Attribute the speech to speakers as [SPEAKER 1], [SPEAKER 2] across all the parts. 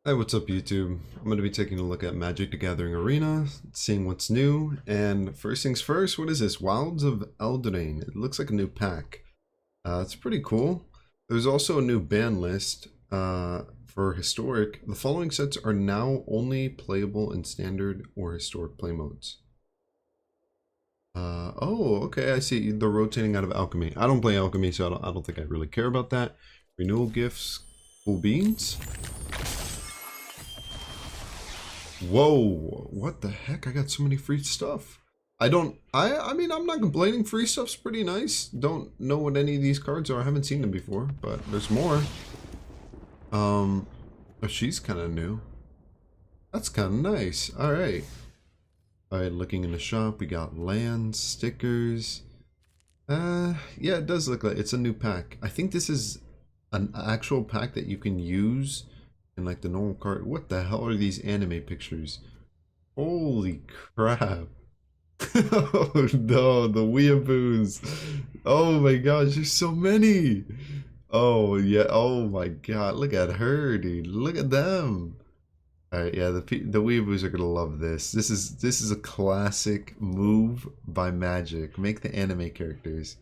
[SPEAKER 1] Hey, what's up YouTube? I'm going to be taking a look at Magic the Gathering Arena, seeing what's new, and first things first, what is this? Wilds of Eldraine. It looks like a new pack. It's pretty cool. There's also a new ban list for Historic. The following sets are now only playable in Standard or Historic play modes. Oh, okay, I see. They're rotating out of Alchemy. I don't play Alchemy, so I don't think I really care about that. Renewal Gifts, Cool Beans. Whoa, what the heck? I got so many free stuff. I mean, I'm not complaining. Free stuff's pretty nice. Don't know what any of these cards are. I haven't seen them before, but there's more. Oh, she's kind of new. That's kind of nice. All right. All right, looking in the shop, we got lands, stickers. Yeah, it does look like it's a new pack. I think this is an actual pack that you can use in like the normal card. What the hell are these anime pictures? Holy crap. Oh no, the weeaboos. Oh my gosh, there's so many. Oh yeah, oh my god, look at her, dude. Look at them. Alright, yeah, the weeaboos are gonna love this. This is a classic move by Magic. Make the anime characters.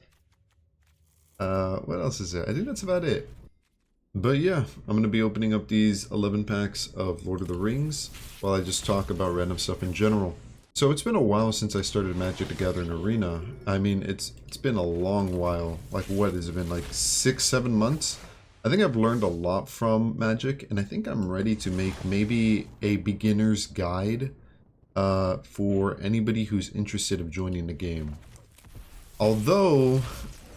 [SPEAKER 1] What else is there? I think that's about it. But yeah, I'm going to be opening up these 11 packs of Lord of the Rings while I just talk about random stuff in general. So it's been a while since I started Magic the Gathering Arena. I mean, it's been a long while. Like, what has it been, like 6-7 months? I think I've learned a lot from Magic, and I think I'm ready to make maybe a beginner's guide for anybody who's interested in joining the game. Although,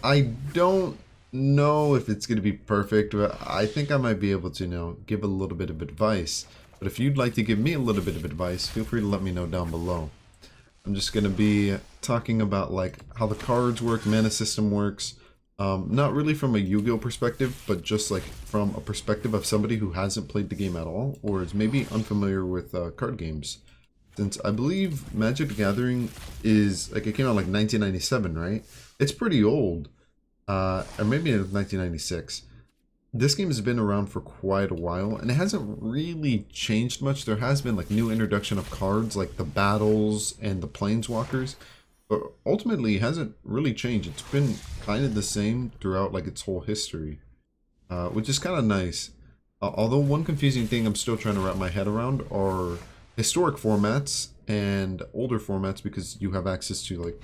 [SPEAKER 1] I don't know if it's going to be perfect, but I think I might be able to, give a little bit of advice. But if you'd like to give me a little bit of advice, feel free to let me know down below. I'm just going to be talking about like how the cards work, mana system works. Not really from a Yu-Gi-Oh perspective, but just like from a perspective of somebody who hasn't played the game at all, or is maybe unfamiliar with card games. Since I believe Magic the Gathering is, like, it came out like 1997, right? It's pretty old. Or maybe in 1996. This game has been around for quite a while, and it hasn't really changed much. There has been like new introduction of cards, like the battles and the planeswalkers, but ultimately it hasn't really changed. It's been kind of the same throughout like its whole history, which is kind of nice. Although one confusing thing I'm still trying to wrap my head around are historic formats and older formats, because you have access to like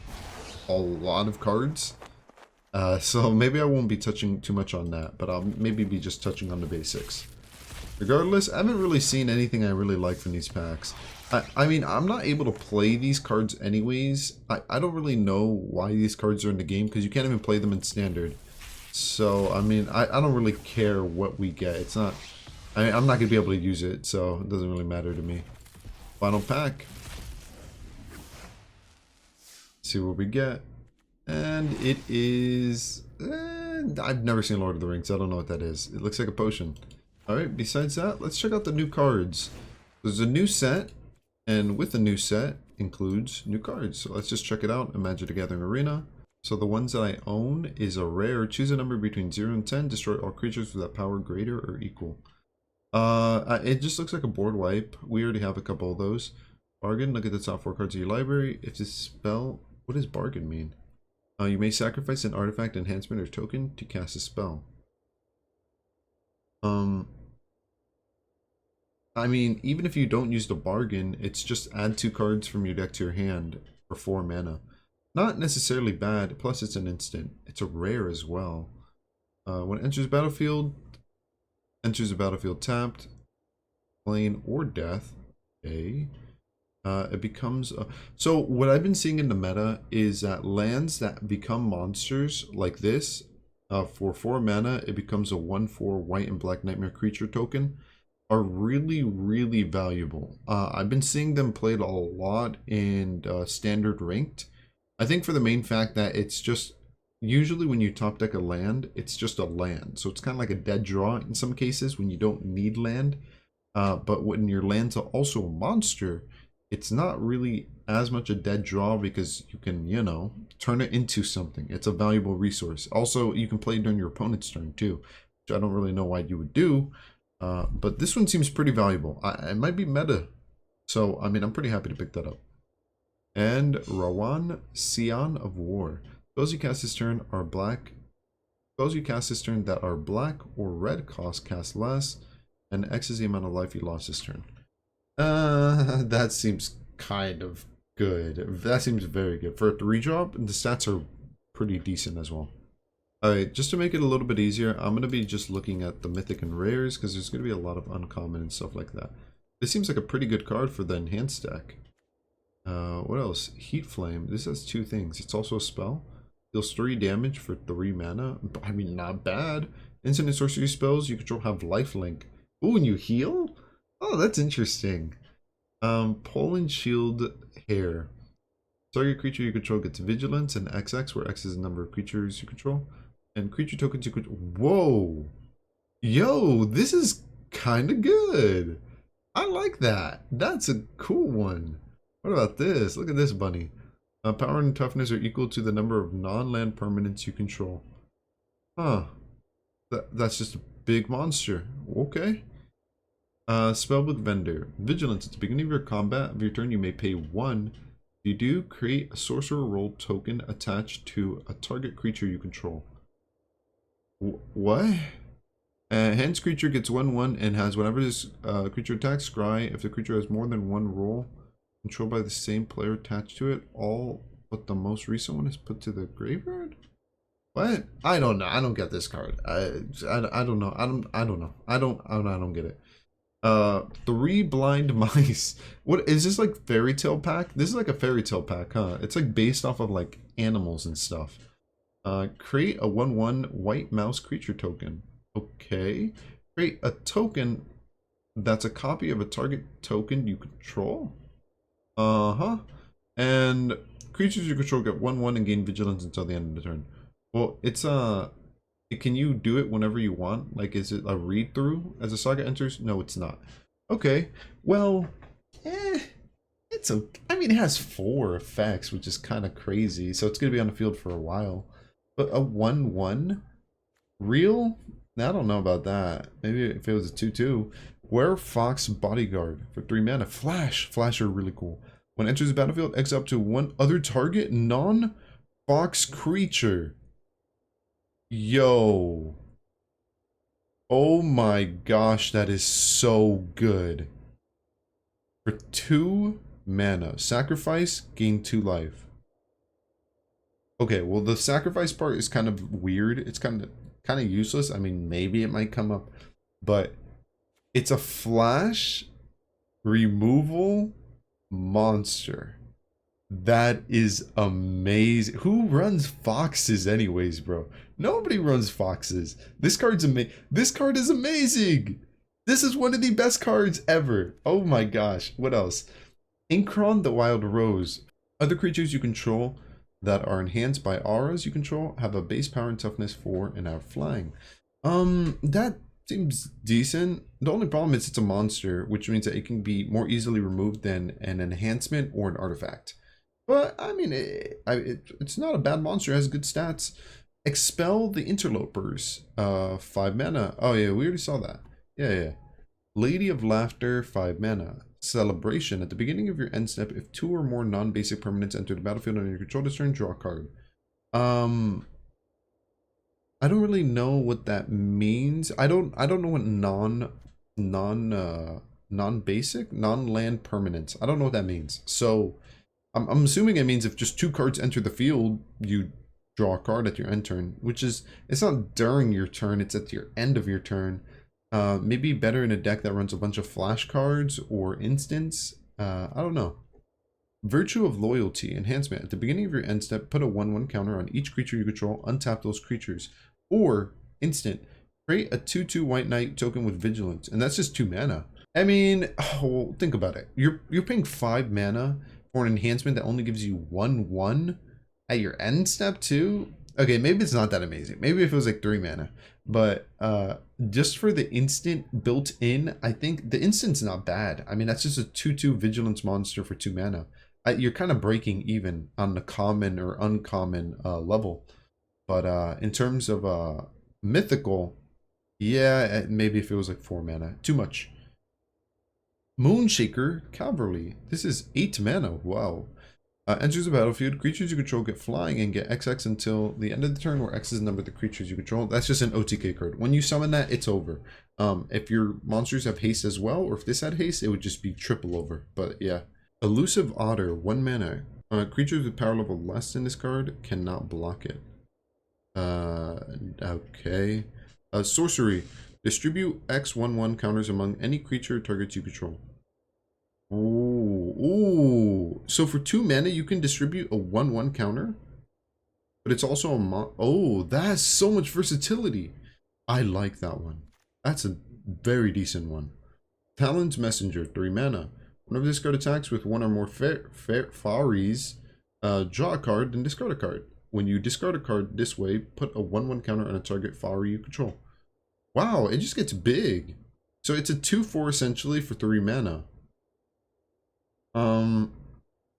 [SPEAKER 1] a lot of cards. So maybe I won't be touching too much on that, but I'll maybe be just touching on the basics. Regardless, I haven't really seen anything I really like from these packs. I mean, I'm not able to play these cards anyways. I don't really know why these cards are in the game, because you can't even play them in Standard. So, I mean, I don't really care what we get. It's not... I'm not going to be able to use it, so it doesn't really matter to me. Final pack. See what we get. And it is... I've never seen Lord of the Rings. I don't know what that is. It looks like a potion. Alright, besides that, let's check out the new cards. There's a new set, and with the new set includes new cards. So let's just check it out in Magic the Gathering Arena. So the ones that I own is a rare. Choose a number between 0 and 10. Destroy all creatures with that power greater or equal. It just looks like a board wipe. We already have a couple of those. Bargain. Look at the top 4 cards of your library. If this spell... What does bargain mean? You may sacrifice an artifact, enhancement, or token to cast a spell. I mean, even if you don't use the bargain, it's just add 2 cards from your deck to your hand for 4 mana. Not necessarily bad, plus it's an instant. It's a rare as well. When it enters the battlefield tapped, plain or death. Okay. It becomes so what I've been seeing in the meta is that lands that become monsters like this, for 4 mana, it becomes a 1/4 white and black nightmare creature token, are really valuable. I've been seeing them played a lot in standard ranked. I think for the main fact that it's just usually when you top deck a land, it's just a land, so it's kind of like a dead draw in some cases when you don't need land. But when your land's also a monster, it's not really as much a dead draw, because you can, turn it into something. It's a valuable resource. Also, you can play during your opponent's turn too, which I don't really know why you would do. But this one seems pretty valuable. It might be meta. So, I mean, I'm pretty happy to pick that up. And Rawan, Sion of War. Those you cast this turn are black. Those you cast this turn that are black or red cost cast less. And X is the amount of life you lost this turn. That seems kind of good. That seems very good. For a 3-drop, the stats are pretty decent as well. Alright, just to make it a little bit easier, I'm going to be just looking at the mythic and rares, because there's going to be a lot of uncommon and stuff like that. This seems like a pretty good card for the enhanced deck. What else? Heat Flame. This has 2 things. It's also a spell. Deals 3 damage for 3 mana. I mean, not bad. Instant and sorcery spells you control have lifelink. Ooh, and you heal? Oh, that's interesting. Poland Shield Hair. Target creature you control gets Vigilance and XX, where X is the number of creatures you control. And creature tokens you control. Whoa! Yo, this is kind of good. I like that. That's a cool one. What about this? Look at this bunny. Power and toughness are equal to the number of non-land permanents you control. Huh. That's just a big monster. Okay. Spellbook Vendor. Vigilance. At the beginning of your combat of your turn, you may pay 1. You do create a sorcerer role token attached to a target creature you control. What? Hence creature gets 1/1 and has whenever this creature attacks, scry. If the creature has more than 1 role controlled by the same player attached to it, all but the most recent one is put to the graveyard. What? I don't know. I don't get this card. I don't know. I don't know. I don't get it. 3 blind mice. What is this, like fairy tale pack? This is like a fairy tale pack, huh? It's like based off of like animals and stuff. Create a 1/1 white mouse creature token. Okay. Create a token that's a copy of a target token you control. And creatures you control get 1/1 and gain vigilance until the end of the turn. Well, it's can you do it whenever you want? Like, is it a read through as a saga enters? No, it's not. Okay. Well, it's okay. I mean, it has 4 effects, which is kind of crazy. So it's gonna be on the field for a while. But a 1/1 real? I don't know about that. Maybe if it was a 2/2. Were Fox Bodyguard for 3 mana. Flash. Flash are really cool. When it enters the battlefield, X up to 1 other target non-Fox creature. Yo. Oh my gosh, that is so good. For 2 mana. Sacrifice, gain 2 life. Okay, well the sacrifice part is kind of weird. It's kind of useless. I mean, maybe it might come up, but it's a flash removal monster. That is amazing. Who runs foxes anyways, bro? Nobody runs foxes. This card's amazing. This card is amazing. This is one of the best cards ever. Oh my gosh. What else? Inkron the Wild Rose. Other creatures you control that are enhanced by auras you control have a base power and toughness 4 and have flying. That seems decent. The only problem is it's a monster, which means that it can be more easily removed than an enhancement or an artifact. But I mean, it's not a bad monster. It has good stats. Expel the Interlopers. 5 mana. Oh yeah, we already saw that. Yeah. Lady of Laughter. 5 mana. Celebration. At the beginning of your end step, if 2 or more non-basic permanents enter the battlefield under your control this turn, draw a card. I don't really know what that means. I don't know what non-basic, non-land permanents. I don't know what that means. So I'm assuming it means if just 2 cards enter the field, you draw a card at your end turn, which is, it's not during your turn, it's at your end of your turn. Maybe better in a deck that runs a bunch of flash cards or instants. I don't know. Virtue of Loyalty. Enhancement. At the beginning of your end step, put a 1/1 counter on each creature you control. Untap those creatures. Or, instant. Create a 2/2 White Knight token with Vigilance. And that's just 2 mana. I mean, well, think about it. You're paying 5 mana for an enhancement that only gives you 1/1 at your end step too? Okay, maybe it's not that amazing. Maybe if it was like 3 mana. But just for the instant built in, I think the instant's not bad. I mean, that's just a 2/2 Vigilance monster for 2 mana. You're kind of breaking even on the common or uncommon level. But in terms of mythical, Yeah, maybe if it was like 4 mana. Too much. Moonshaker Cavalry. This is 8 mana. Wow. Enters the battlefield. Creatures you control get flying and get XX until the end of the turn, where X is the number of the creatures you control. That's just an OTK card. When you summon that, it's over. If your monsters have haste as well, or if this had haste, it would just be triple over. But yeah. Elusive Otter, 1 mana. Creatures with power level less than this card cannot block it. Okay. Sorcery. Distribute X/1/1 counters among any creature targets you control. Ooh. So for 2 mana, you can distribute a 1/1 counter, but it's also a oh, that has so much versatility. I like that one. That's a very decent one. Talon's Messenger, 3 mana. Whenever this card attacks with one or more Faeries, draw a card, then discard a card. When you discard a card this way, put a 1/1 counter on a target Faerie you control. Wow, it just gets big. So it's a 2/4 essentially for 3 mana.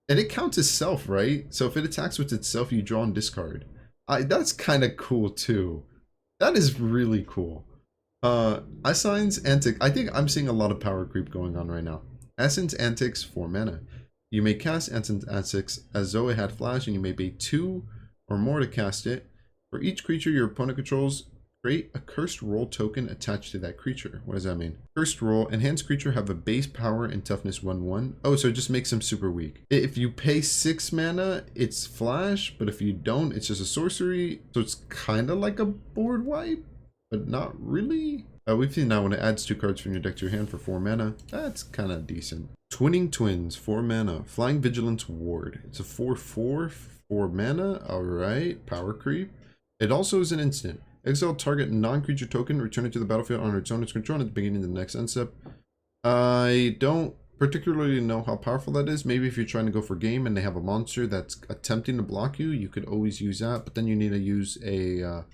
[SPEAKER 1] And it counts as self, right? So if it attacks with itself, you draw and discard. That's kind of cool too. That is really cool. Ascine's Antic. I think I'm seeing a lot of power creep going on right now. Ascine's Antics, 4 mana. You may cast Ascine's Antics as though it had flash, and you may pay 2 or more to cast it. For each creature your opponent controls, create a cursed roll token attached to that creature. What does that mean? Cursed roll. Enhanced creature have a base power and toughness 1/1. Oh, so it just makes them super weak. If you pay 6 mana, it's flash, but if you don't, it's just a sorcery. So it's kind of like a board wipe, but not really. We've seen now when it adds 2 cards from your deck to your hand for 4 mana. That's kind of decent. Twinning Twins, 4 mana. Flying Vigilance Ward. It's a 4/4, 4 mana. Alright, power creep. It also is an instant. Exile target non-creature token, return it to the battlefield on its owner's control at the beginning of the next end step. I don't particularly know how powerful that is. Maybe if you're trying to go for game and they have a monster that's attempting to block you, you could always use that. But then you need to use a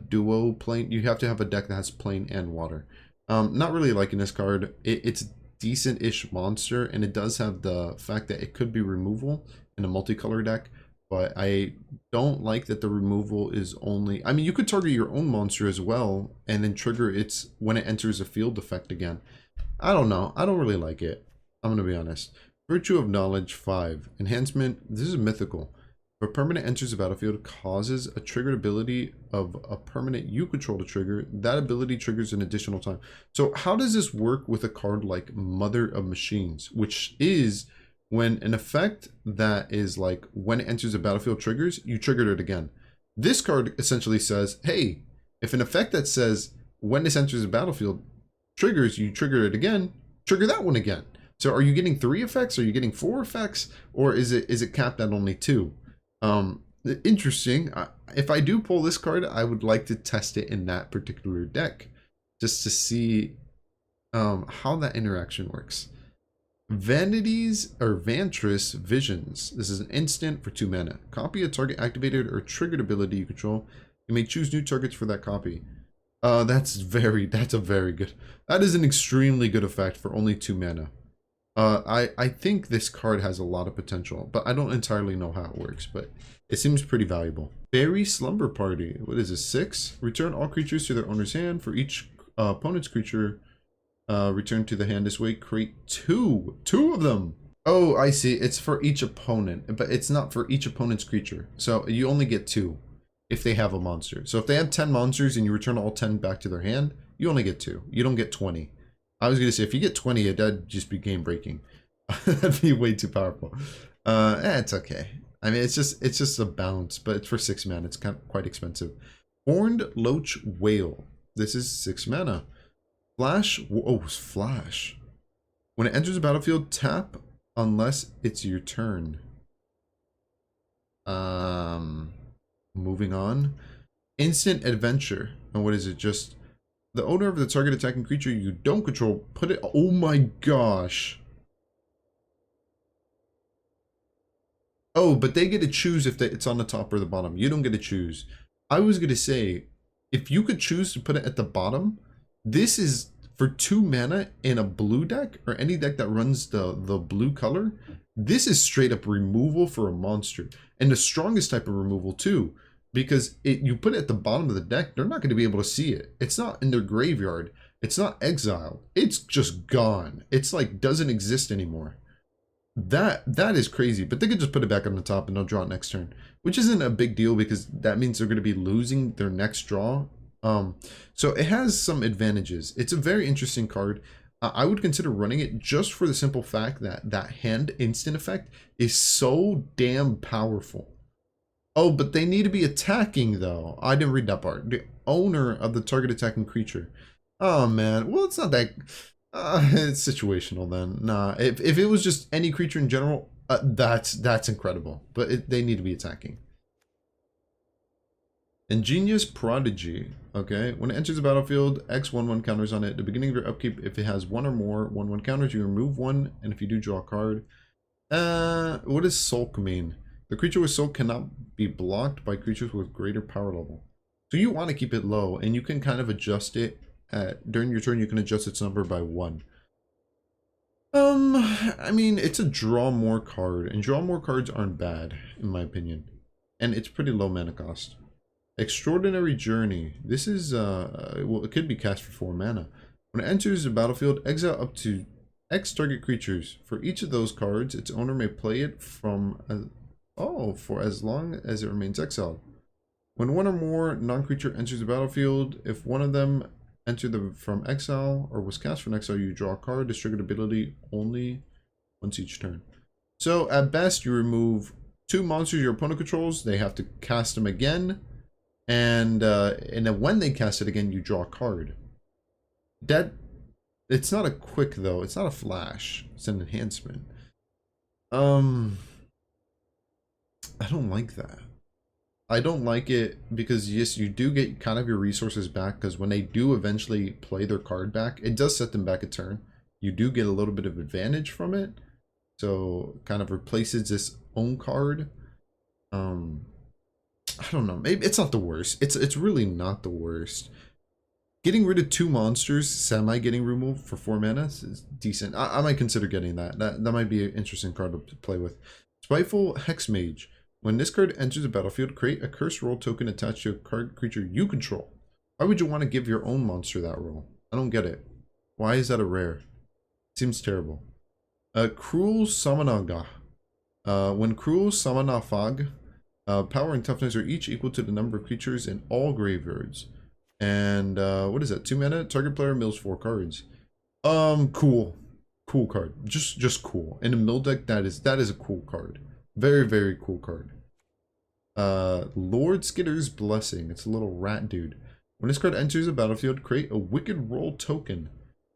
[SPEAKER 1] duo plane. You have to have a deck that has plane and water. Not really liking this card. It's decent-ish monster, and it does have the fact that it could be removal in a multicolor deck. But I don't like that the removal is only... I mean, you could target your own monster as well, and then trigger its when it enters a field effect again. I don't know. I don't really like it. I'm going to be honest. Virtue of Knowledge, 5. Enhancement. This is mythical. If a permanent enters the battlefield, causes a triggered ability of a permanent you control to trigger, that ability triggers an additional time. So how does this work with a card like Mother of Machines, which is... when an effect that is like when it enters a battlefield triggers, you triggered it again. This card essentially says, hey, if an effect that says when this enters a battlefield triggers, you trigger it again, trigger that one again. So are you getting 3 effects? Are you getting 4 effects? Or is it capped at only 2? Interesting. If I do pull this card, I would like to test it in that particular deck just to see how that interaction works. Vanities or Vantress Visions. This is an instant for 2 mana. Copy a target activated or triggered ability you control. You may choose new targets for that copy. That's a very good. That is an extremely good effect for only 2 mana. I think this card has a lot of potential, but I don't entirely know how it works, but it seems pretty valuable. Faerie Slumber Party. What is this? 6. Return all creatures to their owner's hand. For each opponent's creature return to the hand this way, create 2 of them. Oh, I see. It's for each opponent, but it's not for each opponent's creature. So you only get 2 if they have a monster. So if they have 10 monsters and you return all 10 back to their hand, you only get 2. You don't get 20. I was gonna say if you get 20, that'd just be game breaking. That'd be way too powerful. It's okay. I mean, it's just a bounce, but it's for 6 mana. It's quite expensive. Horned Loach Whale. This is 6 mana. Flash. Oh, flash. When it enters the battlefield, tap unless it's your turn. Moving on. Instant Adventure. And what is it? Just the owner of the target attacking creature you don't control, put it... Oh my gosh. Oh, but they get to choose if it's on the top or the bottom. You don't get to choose. I was going to say, if you could choose to put it at the bottom, this is for 2 mana in a blue deck or any deck that runs the blue color. This is straight up removal for a monster. And the strongest type of removal too. because you put it at the bottom of the deck, they're not going to be able to see it. It's not in their graveyard. It's not exiled. It's just gone. It's like doesn't exist anymore. That is crazy, but they could just put it back on the top and they'll draw it next turn, which isn't a big deal because that means they're going to be losing their next draw. So it has some advantages. It's a very interesting card. I would consider running it just for the simple fact that that hand instant effect is so damn powerful. Oh, but they need to be attacking though. I didn't read that part. The owner of the target attacking creature. Oh man, well it's not that. It's situational then. Nah, if it was just any creature in general, that's incredible. But they need to be attacking. Ingenious Prodigy. Okay, when it enters the battlefield, X/1/1 counters on it. At the beginning of your upkeep, if it has one or more 1/1 counters, you remove one, and if you do, draw a card. What does Sulk mean? The creature with Sulk cannot be blocked by creatures with greater power level. So you want to keep it low, and you can kind of adjust it. During your turn, you can adjust its number by 1. I mean, it's a draw more card, and draw more cards aren't bad, in my opinion. And it's pretty low mana cost. Extraordinary Journey. This is, well, it could be cast for 4 mana. When it enters the battlefield, exile up to X target creatures. For each of those cards, its owner may play it from, for as long as it remains exiled. When one or more non-creature enters the battlefield, if one of them entered from exile or was cast from exile, you draw a card. This triggered ability only once each turn. So at best, you remove 2 monsters your opponent controls. They have to cast them again, and then when they cast it again, you draw a card. It's not a quick though. It's not a flash. It's an enhancement. I don't like that. I don't like it because yes, you do get kind of your resources back, because when they do eventually play their card back, it does set them back a turn. You do get a little bit of advantage from it. So kind of replaces its own card. I don't know. Maybe it's not the worst. It's really not the worst. Getting rid of 2 monsters, getting removed for 4 mana is decent. I might consider getting that. That might be an interesting card to play with. Spiteful Hexmage. When this card enters the battlefield, create a cursed role token attached to a card creature you control. Why would you want to give your own monster that role? I don't get it. Why is that a rare? Seems terrible. Cruel Samanaga. When Cruel Samanafag, power and toughness are each equal to the number of creatures in all graveyards. And what is that? 2 mana. Target player mills 4 cards. Cool. Cool card. Just cool. In a mill deck, that is a cool card. Very, very cool card. Lord Skitter's Blessing. It's a little rat dude. When this card enters the battlefield, create a Wicked Roll token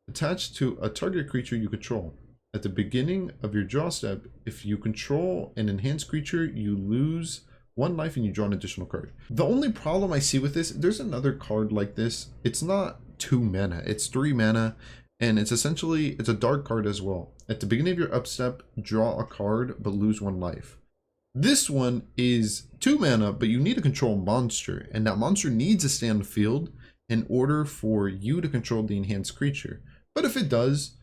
[SPEAKER 1] attached to a target creature you control. At the beginning of your draw step, if you control an enhanced creature, you lose 1 life and you draw an additional card. The only problem I see with this, there's another card like this. It's not 2 mana, it's 3 mana, and it's a dark card as well. At the beginning of your upstep, draw a card but lose 1 life. This one is 2 mana, but you need to control a monster, and that monster needs to stay on the field in order for you to control the enhanced creature. But if it does,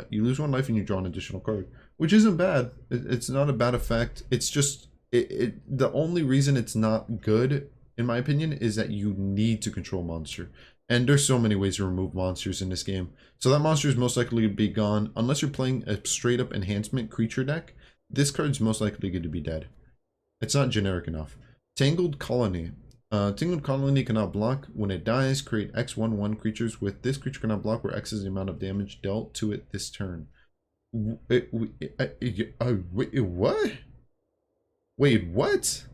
[SPEAKER 1] you lose 1 life and you draw an additional card, which isn't bad. It's not a bad effect. It's just the only reason it's not good, in my opinion, is that you need to control a monster. And there's so many ways to remove monsters in this game. So that monster is most likely to be gone. Unless you're playing a straight up enhancement creature deck, this card's most likely going to be dead. It's not generic enough. Tangled Colony. Tangled Colony cannot block. When it dies, create X/1/1 creatures with this creature cannot block, where X is the amount of damage dealt to it this turn. Wait, what? Wait, what?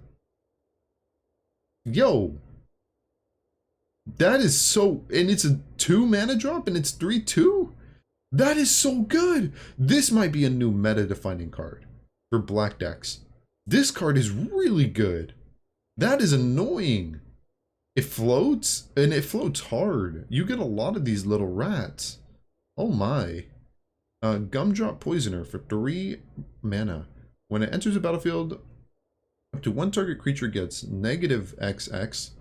[SPEAKER 1] Yo. That is so, and it's a 2 mana drop and it's 3/2? That is so good. This might be a new meta defining card for black decks. This card is really good. That is annoying. It floats, and it floats hard. You get a lot of these little rats. Oh my. Gumdrop Poisoner for 3 mana. When it enters the battlefield, up to 1 target creature gets -XX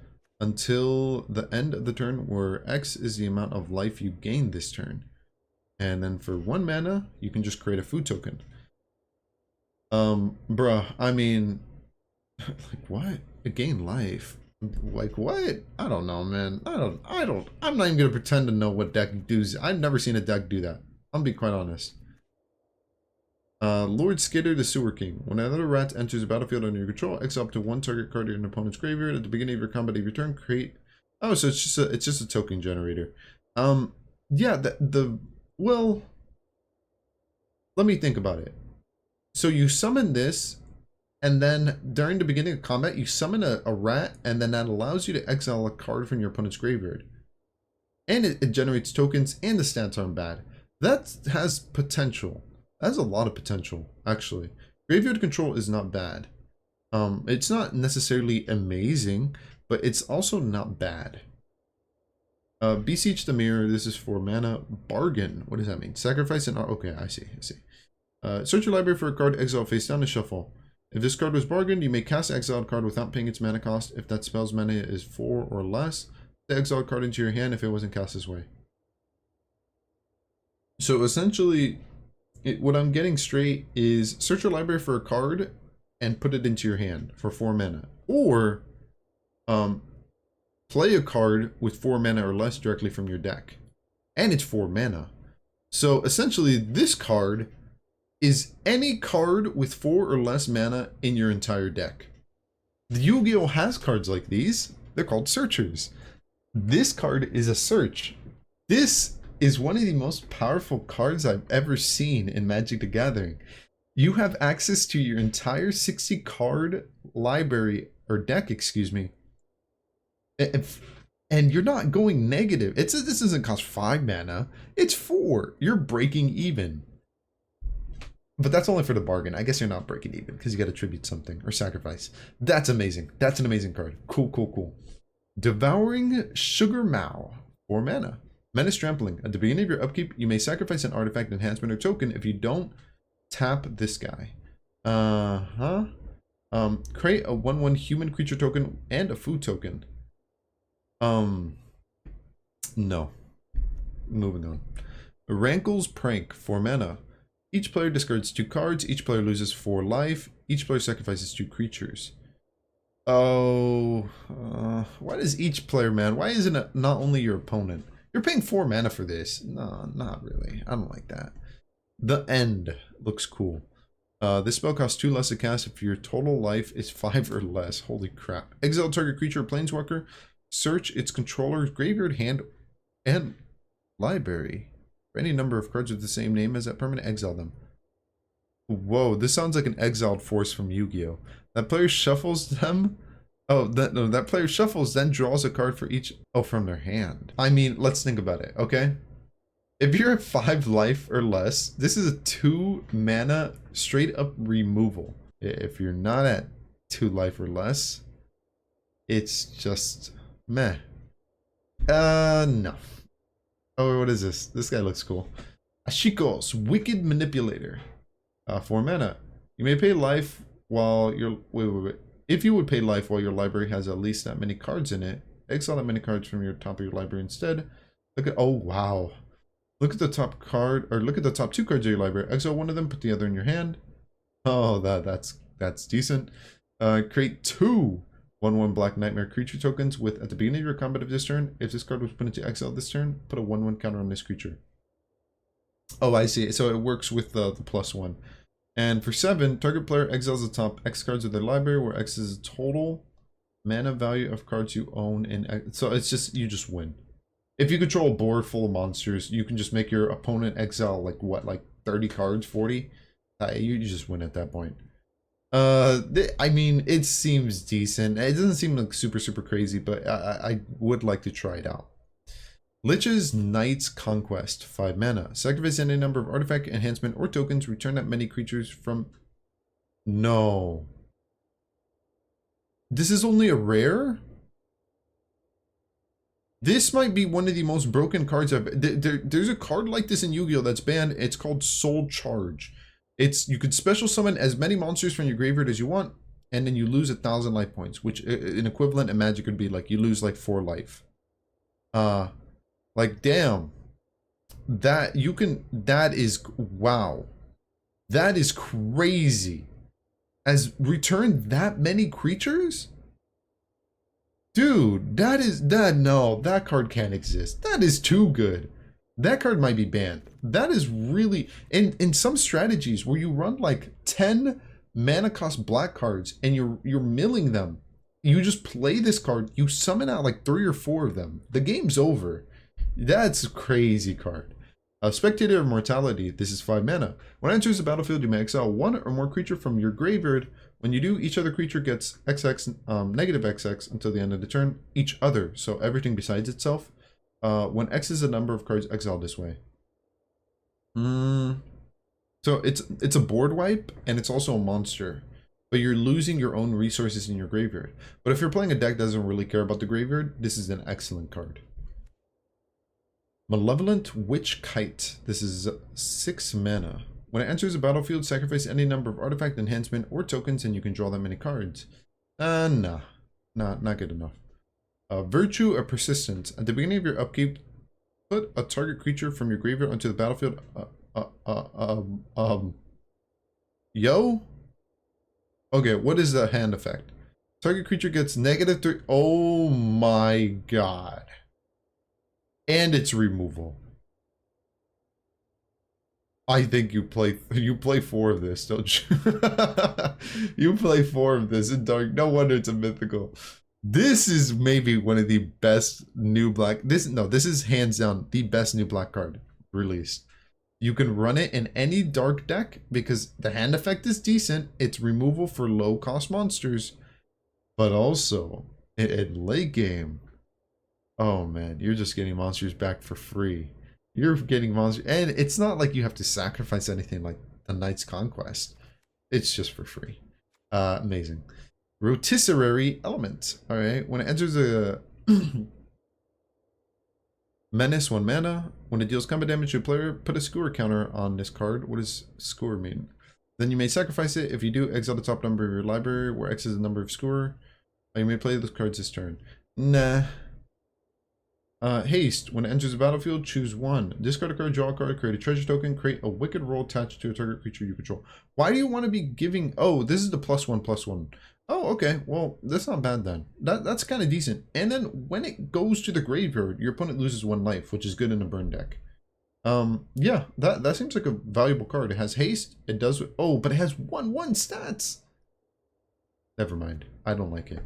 [SPEAKER 1] until the end of the turn, where X is the amount of life you gain this turn. And then for 1 mana, you can just create a food token. Bruh, I mean, like what? Gain life. Like what? I don't know, man. I'm not even gonna pretend to know what deck does. I've never seen a deck do that. I'll be quite honest. Lord Skidder, the Sewer King. When another rat enters a battlefield under your control, exile up to one target card in an opponent's graveyard at the beginning of your combat of your turn. Create. Oh, so it's just a token generator. Yeah. Well, let me think about it. So you summon this, and then during the beginning of combat, you summon a rat, and then that allows you to exile a card from your opponent's graveyard. And it generates tokens, and the stats aren't bad. That has potential. That has a lot of potential, actually. Graveyard control is not bad. It's not necessarily amazing, but it's also not bad. Beseech the Mirror. This is for mana. Bargain. What does that mean? Sacrifice an... Okay, I see. Search your library for a card, exile face down, and shuffle. If this card was bargained, you may cast the exiled card without paying its mana cost. If that spell's mana is 4 or less, the exiled card into your hand if it wasn't cast this way. So essentially, what I'm getting straight is search your library for a card and put it into your hand for 4 mana. Or play a card with 4 mana or less directly from your deck. And it's 4 mana. So essentially, this card is any card with 4 or less mana in your entire deck. The Yu-Gi-Oh! Has cards like these. They're called searchers. This card is a search. This is one of the most powerful cards I've ever seen in Magic the Gathering. You have access to your entire 60 card library, or deck, excuse me. And you're not going negative. This doesn't cost 5 mana. It's 4. You're breaking even. But that's only for the bargain. I guess you're not breaking even because you got to tribute something or sacrifice. That's amazing. That's an amazing card. Cool. Devouring Sugar Mao. 4 mana. Menace Trampling. At the beginning of your upkeep, you may sacrifice an artifact, enhancement, or token. If you don't, tap this guy. Create a 1/1 human creature token and a food token. No. Moving on. Rankle's Prank. 4 mana. Each player discards 2 cards. Each player loses 4 life. Each player sacrifices 2 creatures. Oh, why does each player, man? Why isn't it not only your opponent? You're paying 4 mana for this. No, not really. I don't like that. The End looks cool. This spell costs 2 less to cast if your total life is 5 or less. Holy crap. Exile target creature or planeswalker. Search its controller's graveyard, hand, and library. For any number of cards with the same name as that permanent, exile them. Whoa, this sounds like an exiled force from Yu-Gi-Oh! That player shuffles them. Oh, that player shuffles, then draws a card for each. Oh, from their hand. I mean, let's think about it, okay? If you're at 5 life or less, this is a 2 mana straight up removal. If you're not at 2 life or less, it's just meh. No. Oh, what is this? This guy looks cool. Ashiko's Wicked Manipulator. 4 mana. You may pay life while your... Wait. If you would pay life while your library has at least that many cards in it, exile that many cards from your top of your library instead. Look at... Oh, wow. Look at the top card, or look at the top 2 cards of your library. Exile one of them, put the other in your hand. Oh, that's decent. Create 2 1/1 Black Nightmare creature tokens with, at the beginning of your combat of this turn, if this card was put into exile this turn, put a 1/1 counter on this creature. Oh, I see. So it works with the +1. And for 7, target player exiles the top X cards of their library, where X is the total mana value of cards you own in X. So it's just, you just win. If you control a board full of monsters, you can just make your opponent exile like what, like 30 cards, 40? You just win at that point. I mean, it seems decent. It doesn't seem like super crazy, but I would like to try it out. Lich's Knight's Conquest, 5 mana. Sacrifice any number of artifact, enhancement, or tokens. Return that many creatures from... No. This is only a rare? This might be one of the most broken cards I've... There's a card like this in Yu-Gi-Oh! That's banned. It's called Soul Charge. You could special summon as many monsters from your graveyard as you want, and then you lose 1,000 life points, which an equivalent in Magic would be like you lose like 4 life. Like damn, that is wow, that is crazy. As return that many creatures? Dude, no, that card can't exist. That is too good. That card might be banned. That is really, in some strategies where you run like 10 mana cost black cards and you're milling them. You just play this card, you summon out like 3 or 4 of them. The game's over. That's a crazy card. Spectator of Mortality, this is 5 mana. When it enters the battlefield, you may exile 1 or more creature from your graveyard. When you do, each other creature gets XX, negative XX until the end of the turn. Each other, so everything besides itself. When X is the number of cards exiled this way. So it's a board wipe, and it's also a monster. But you're losing your own resources in your graveyard. But if you're playing a deck that doesn't really care about the graveyard, this is an excellent card. Malevolent Witch Kite. This is 6 mana. When it enters the battlefield, sacrifice any number of artifact, enhancement, or tokens, and you can draw that many cards. Nah. Not good enough. Virtue of Persistence. At the beginning of your upkeep, put a target creature from your graveyard onto the battlefield. Yo? Okay, what is the hand effect? Target creature gets -3. Oh my god. And it's removal. I think you play 4 of this, don't you? You play 4 of this in dark. No wonder it's a mythical. This is maybe one of the best new black. This is hands down the best new black card released. You can run it in any dark deck because the hand effect is decent. It's removal for low cost monsters, but also in late game. Oh man, you're just getting monsters back for free. You're getting monsters, and it's not like you have to sacrifice anything like the Knight's Conquest. It's just for free. Amazing. Rotisserie Element. All right, when it enters a menace, 1 mana. When it deals combat damage to a player, put a skewer counter on this card. What does skewer mean? Then you may sacrifice it. If you do, exile the top number of your library, where X is the number of skewer. You may play those cards this turn. Nah. Haste. When it enters the battlefield, choose 1. Discard a card, draw a card, create a treasure token, create a wicked roll attached to a target creature you control. Why do you want to be giving... Oh, this is the +1/+1. Oh, okay. Well, that's not bad then. That's kind of decent. And then when it goes to the graveyard, your opponent loses 1 life, which is good in a burn deck. Yeah, that seems like a valuable card. It has haste. It does... Oh, but it has 1/1 stats. Never mind. I don't like it.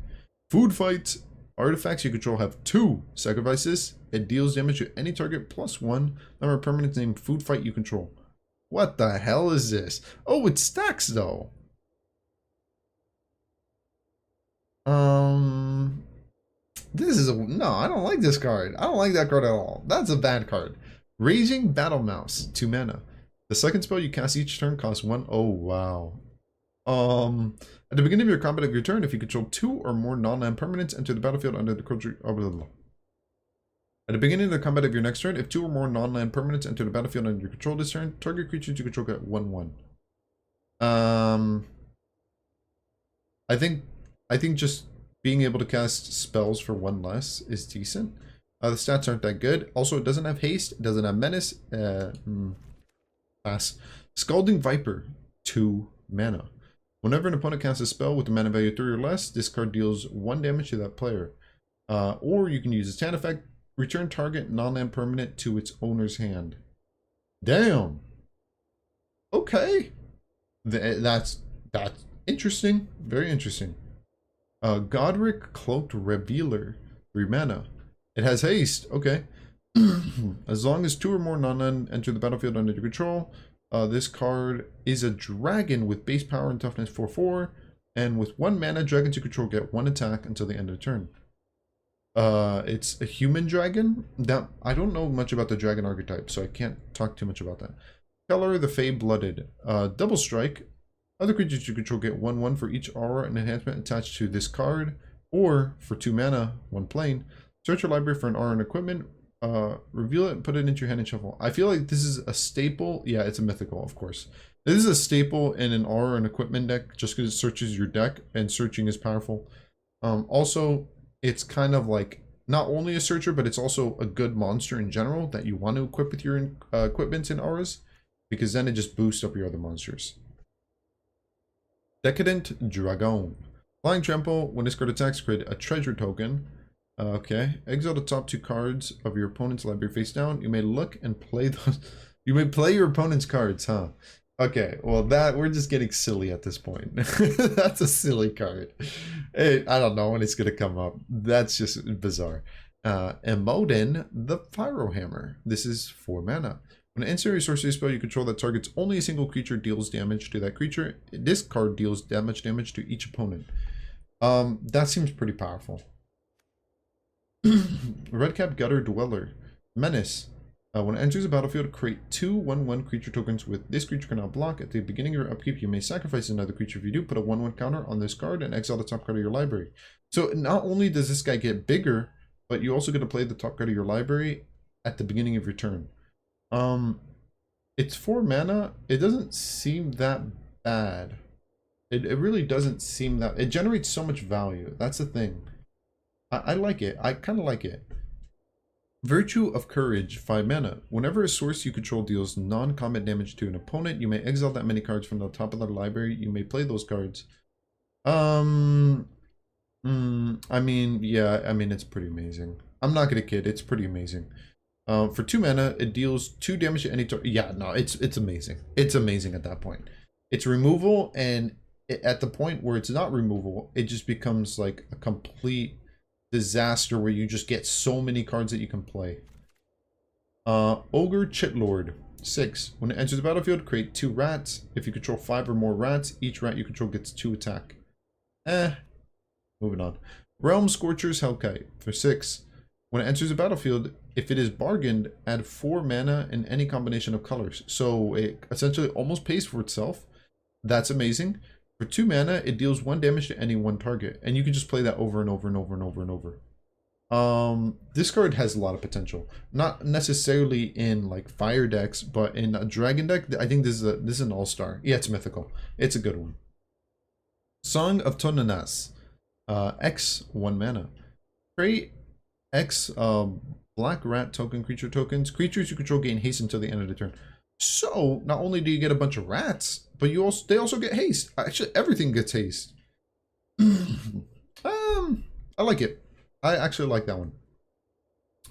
[SPEAKER 1] Food Fight. Artifacts you control have 2 sacrifices. It deals damage to any target +1 number of permanents named Food Fight you control. What the hell is this? Oh, it stacks though. This is no, I don't like this card. I don't like that card at all. That's a bad card. Raging Battle Mouse, 2 mana. The second spell you cast each turn costs 1. Oh wow. At the beginning of your combat of your turn, if you control 2 or more non-land permanents, enter the battlefield under the control. At the beginning of the combat of your next turn, if 2 or more non-land permanents enter the battlefield under your control this turn, target creatures you control get 1/1. I think just being able to cast spells for 1 less is decent. The stats aren't that good. Also, it doesn't have haste. It doesn't have menace. Pass. Scalding Viper, 2 mana. Whenever an opponent casts a spell with a mana value 3 or less, this card deals 1 damage to that player. Or you can use its hand effect, return target non-land permanent to its owner's hand. Damn. Okay. That's interesting. Very interesting. Godric Cloaked Revealer, 3 mana. It has haste. Okay. As long as 2 or more non-land enter the battlefield under your control, this card is a dragon with base power and toughness 4/4, and with 1 mana, dragons you control get 1 attack until the end of the turn. It's a human dragon. Now, I don't know much about the dragon archetype, so I can't talk too much about that. Keller the Fey Blooded. Double Strike. Other creatures you control get 1/1 for each aura and enhancement attached to this card, or for 2 mana, 1 plane. Search your library for an aura and equipment. Reveal it and put it into your hand and shuffle. I feel like this is a staple. Yeah, it's a mythical, of course. This is a staple in an aura and equipment deck just because it searches your deck, and searching is powerful. Also, it's kind of like not only a searcher, but it's also a good monster in general that you want to equip with your equipment in auras, because then it just boosts up your other monsters. Decadent Dragon. Flying Trample, when this card attacks, create a treasure token. Okay. Exile the top 2 cards of your opponent's library face down. You may look and play those. You may play your opponent's cards, huh? Okay, well we're just getting silly at this point. That's a silly card. Hey, I don't know when it's gonna come up. That's just bizarre. Emodin, the Pyrohammer. This is 4 mana. When an instant sorcery spell you control that targets only a single creature deals damage to that creature, this card deals damage to each opponent. That seems pretty powerful. Redcap Gutter Dweller. Menace. When it enters the battlefield, create 2 1/1 creature tokens with this creature cannot block. At the beginning of your upkeep, you may sacrifice another creature. If you do, put a 1/1 counter on this card and exile the top card of your library. So not only does this guy get bigger, but you also get to play the top card of your library at the beginning of your turn. It's 4 mana. It doesn't seem that bad. It really doesn't seem that... It generates so much value. That's the thing. I like it. I kind of like it. Virtue of Courage, 5 mana. Whenever a source you control deals non-combat damage to an opponent, you may exile that many cards from the top of the library. You may play those cards. I mean, yeah, I mean, it's pretty amazing. I'm not gonna kid, it's pretty amazing. For 2 mana, it deals 2 damage to any target. Yeah, no, it's amazing. It's amazing at that point. It's removal, and at the point where it's not removal, it just becomes like a complete disaster where you just get so many cards that you can play. Ogre Chitlord, 6. When it enters the battlefield, create 2 rats. If you control 5 or more rats, each rat you control gets 2 attack. Moving on. Realm Scorcher's Hellkite, for 6. When it enters the battlefield, if it is bargained, add 4 mana in any combination of colors. So it essentially almost pays for itself. That's amazing. For 2 mana, it deals 1 damage to any one target. And you can just play that over and over and over and over and over. This card has a lot of potential. Not necessarily in like fire decks, but in a dragon deck, I think this is an all-star. Yeah, it's mythical. It's a good one. Song of Tonanas. X, 1 mana. Create X black rat token creature tokens. Creatures you control gain haste until the end of the turn. So not only do you get a bunch of rats, but they also get haste. Actually, everything gets haste. I like it. I actually like that one.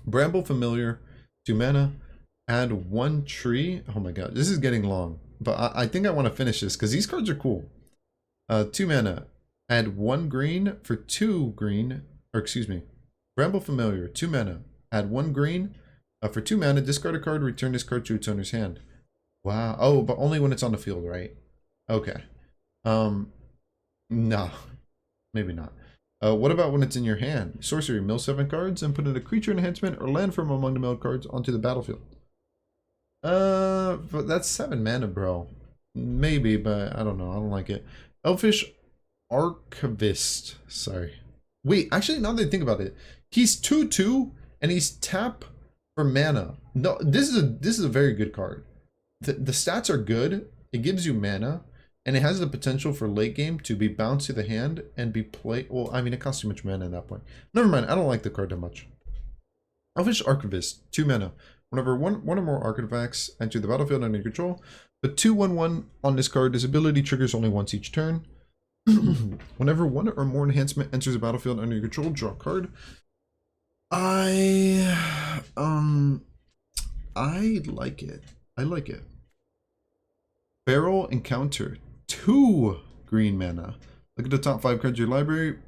[SPEAKER 1] Bramble Familiar, 2 mana. Add 1 tree. Oh my god, this is getting long. But I think I want to finish this because these cards are cool. 2 mana. Add 1 green for 2 green. Or excuse me. Bramble Familiar, 2 mana. Add 1 green. For 2 mana, discard a card, return this card to its owner's hand. Wow. Oh, but only when it's on the field, right? Okay. No. Maybe not. What about when it's in your hand? Sorcery, mill 7 cards and put in a creature enhancement or land from among the milled cards onto the battlefield. But that's 7 mana, bro. Maybe, but I don't know. I don't like it. Elfish Archivist. Sorry. Wait, actually, now that I think about it, he's 2/2 and he's tap for mana. No, this is a very good card. The stats are good. It gives you mana, and it has the potential for late game to be bounced to the hand and be played. Well, I mean, it costs too much mana at that point. Never mind. I don't like the card that much. Elfish Archivist, 2 mana. Whenever one or more artifacts enter the battlefield under your control, the 2/1/1 on this card, this ability triggers only once each turn. Whenever 1 or more enhancement enters the battlefield under your control, draw a card. I like it. I like it. Feral Encounter, 2 green mana. Look at the top 5 cards of your library.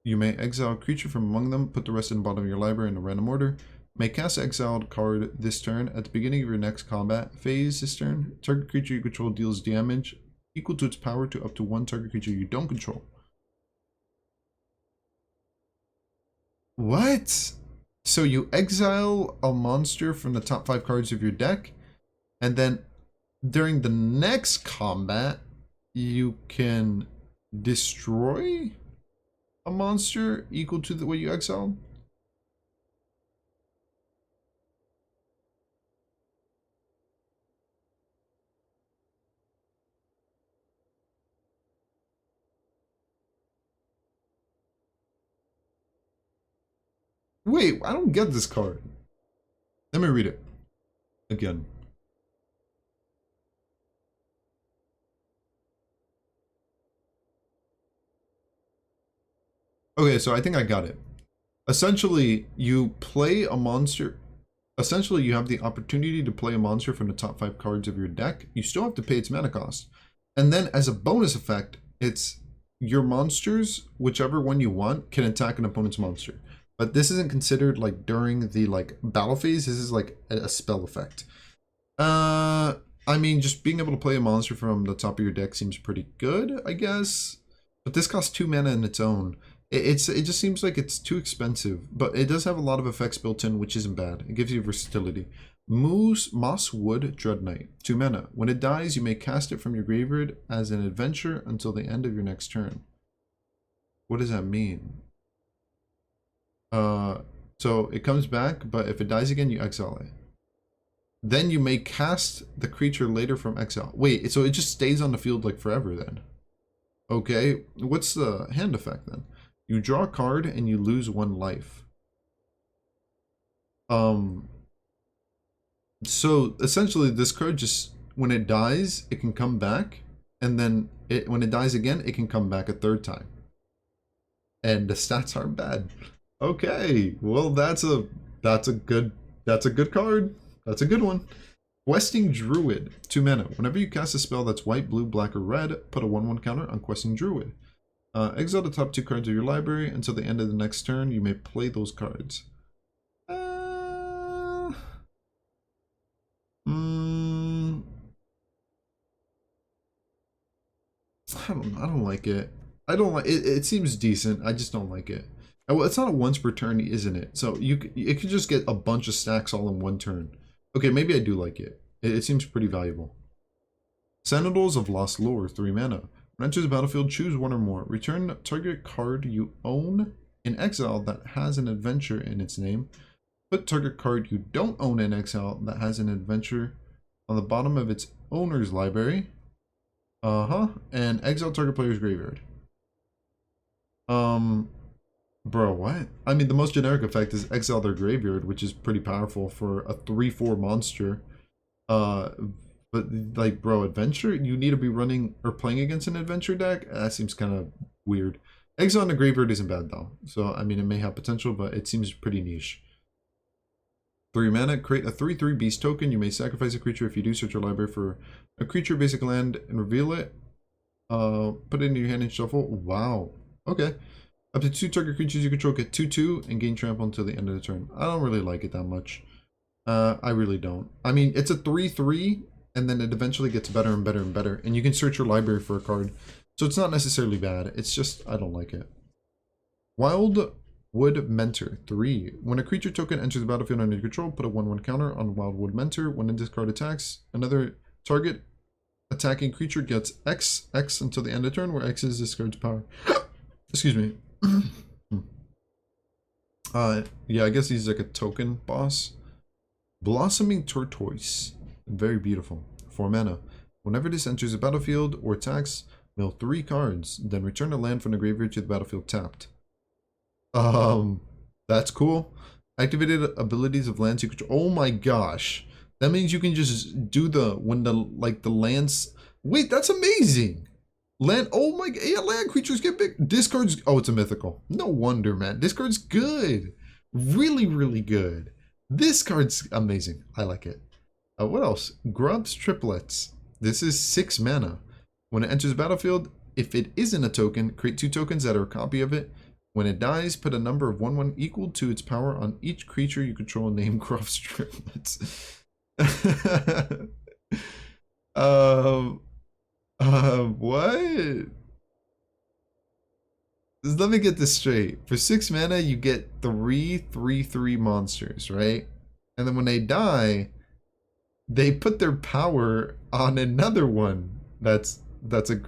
[SPEAKER 1] You may exile a creature from among them. Put the rest in the bottom of your library in a random order. May cast an exiled card this turn. At the beginning of your next combat phase this turn, target creature you control deals damage equal to its power to up to 1 target creature you don't control. What? So you exile a monster from the top 5 cards of your deck, and then during the next combat, you can destroy a monster equal to what you exiled? Wait, I don't get this card. Let me read it again. Okay, so I think I got it. Essentially, you play a monster. Essentially, you have the opportunity to play a monster from the top 5 cards of your deck. You still have to pay its mana cost. And then as a bonus effect, it's your monsters, whichever one you want, can attack an opponent's monster. But this isn't considered like during the like battle phase. This is like a spell effect. I mean, just being able to play a monster from the top of your deck seems pretty good, I guess. But this costs 2 mana in its own. It just seems like it's too expensive, but it does have a lot of effects built in, which isn't bad. It gives you versatility. Mosswood Dread Knight, 2 mana. When it dies, you may cast it from your graveyard as an adventure until the end of your next turn. What does that mean? So it comes back, but if it dies again, you exile it. Then you may cast the creature later from exile. Wait, so it just stays on the field like forever then? Okay, what's the hand effect then? You draw a card and you lose 1 life. So essentially this card just, when it dies, it can come back, and then when it dies again, it can come back a 3rd time. And the stats aren't bad. Okay, well that's a good card. That's a good one. Questing Druid, 2 mana. Whenever you cast a spell that's white, blue, black, or red, put a 1/1 counter on Questing Druid. Exile the top 2 cards of your library until the end of the next turn. You may play those cards. I don't like it. I don't like it. It seems decent. I just don't like it. Well, it's not a once per turn, isn't it? So it could just get a bunch of stacks all in 1 turn. Okay, maybe I do like it. It seems pretty valuable. Sentinels of Lost Lore, 3 mana. When enters the battlefield, choose 1 or more. Return target card you own in exile that has an adventure in its name. Put target card you don't own in exile that has an adventure on the bottom of its owner's library. And exile target player's graveyard. Bro, what? I mean, the most generic effect is exile their graveyard, which is pretty powerful for a 3/4 monster. But like, bro, adventure? You need to be running or playing against an adventure deck? That seems kind of weird. Exile in the graveyard isn't bad though. So, I mean, it may have potential, but it seems pretty niche. 3 mana, create a 3/3 beast token. You may sacrifice a creature. If you do, search your library for a creature basic land and reveal it. Put it into your hand and shuffle. Wow. Okay. Up to 2 target creatures you control get 2/2 and gain trample until the end of the turn. I don't really like it that much. I really don't. I mean, it's a 3/3, and then it eventually gets better and better and better. And you can search your library for a card. So it's not necessarily bad. It's just, I don't like it. Wildwood Mentor, 3. When a creature token enters the battlefield under your control, put a 1/1 counter on Wildwood Mentor. When this card attacks, another target attacking creature gets X until the end of turn, where X is this card's power. Excuse me. Yeah, I guess he's like a token boss. Blossoming Tortoise, very beautiful. 4 mana. Whenever this enters the battlefield or attacks, mill 3 cards, then return a land from the graveyard to the battlefield tapped. That's cool. Activated abilities of lands you control. Oh my gosh, that means you can just do when the lands. Wait, that's amazing. Land, oh my, yeah, land creatures get big. This card's, oh, it's a mythical. No wonder, man. This card's good. Really, really good. This card's amazing. I like it. What else? Grub's Triplets. This is 6 mana. When it enters the battlefield, if it isn't a token, create 2 tokens that are a copy of it. When it dies, put a number of 1/1 equal to its power on each creature you control named Grub's Triplets. What? Let me get this straight. For 6 mana, you get 3 3/3 monsters, right? And then when they die, they put their power on another one. That's a.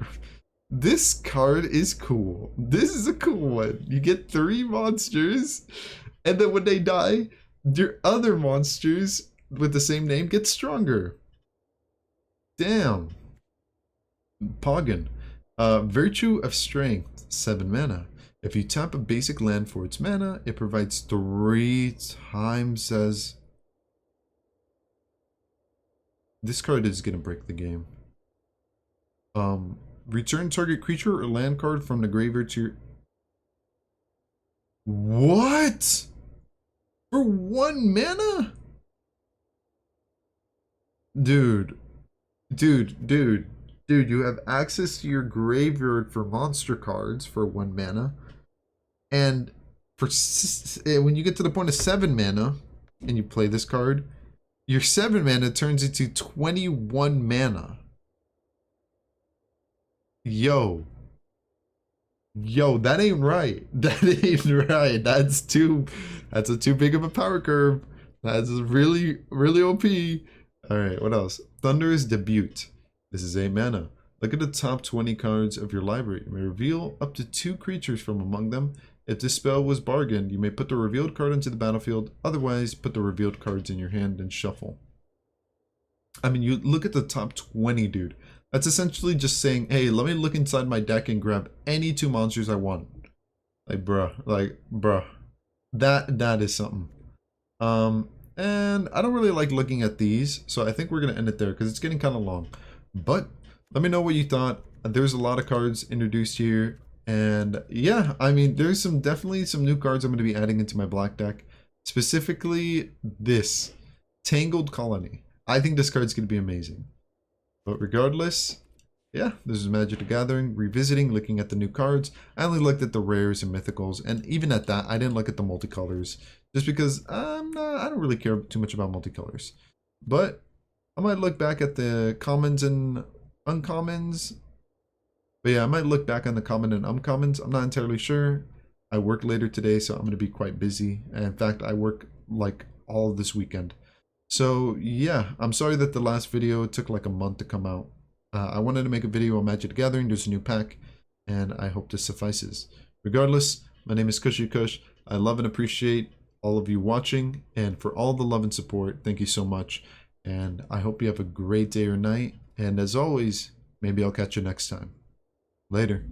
[SPEAKER 1] This card is cool. This is a cool one. You get 3 monsters, and then when they die, your other monsters with the same name get stronger. Damn. Poggin. Virtue of Strength, 7 mana. If you tap a basic land for its mana, it provides 3 times as... This card is gonna break the game. Return target creature or land card from the graveyard to your... What? For 1 mana? Dude. Dude, you have access to your graveyard for monster cards for 1 mana. And for when you get to the point of 7 mana and you play this card, your 7 mana turns into 21 mana. Yo, that ain't right. That ain't right. That's a too big of a power curve. That's really, really OP. Alright, what else? Thunder's Debut. This is 8 mana. Look at the top 20 cards of your library. You may reveal up to 2 creatures from among them. If this spell was bargained, you may put the revealed card into the battlefield. Otherwise, put the revealed cards in your hand and shuffle. I mean, you look at the top 20, dude. That's essentially just saying, hey, let me look inside my deck and grab any 2 monsters I want. Like, bruh. That is something. And I don't really like looking at these, so I think we're going to end it there because it's getting kind of long. But let me know what you thought. There's a lot of cards introduced here. And yeah, I mean, there's definitely some new cards I'm going to be adding into my black deck. Specifically this Tangled Colony. I think this card's going to be amazing. But regardless, yeah, this is Magic the Gathering, revisiting, looking at the new cards. I only looked at the rares and mythicals, and even at that, I didn't look at the multicolors, just because I don't really care too much about multicolors. But I might look back at the commons and uncommons. But yeah, I might look back on the common and uncommons. I'm not entirely sure. I work later today, so I'm going to be quite busy. And in fact, I work like all of this weekend. So yeah, I'm sorry that the last video took like a month to come out. I wanted to make a video on Magic the Gathering. There's a new pack, and I hope this suffices. Regardless, my name is KushiKush. I love and appreciate all of you watching, and for all the love and support, thank you so much. And I hope you have a great day or night. And as always, maybe I'll catch you next time. Later.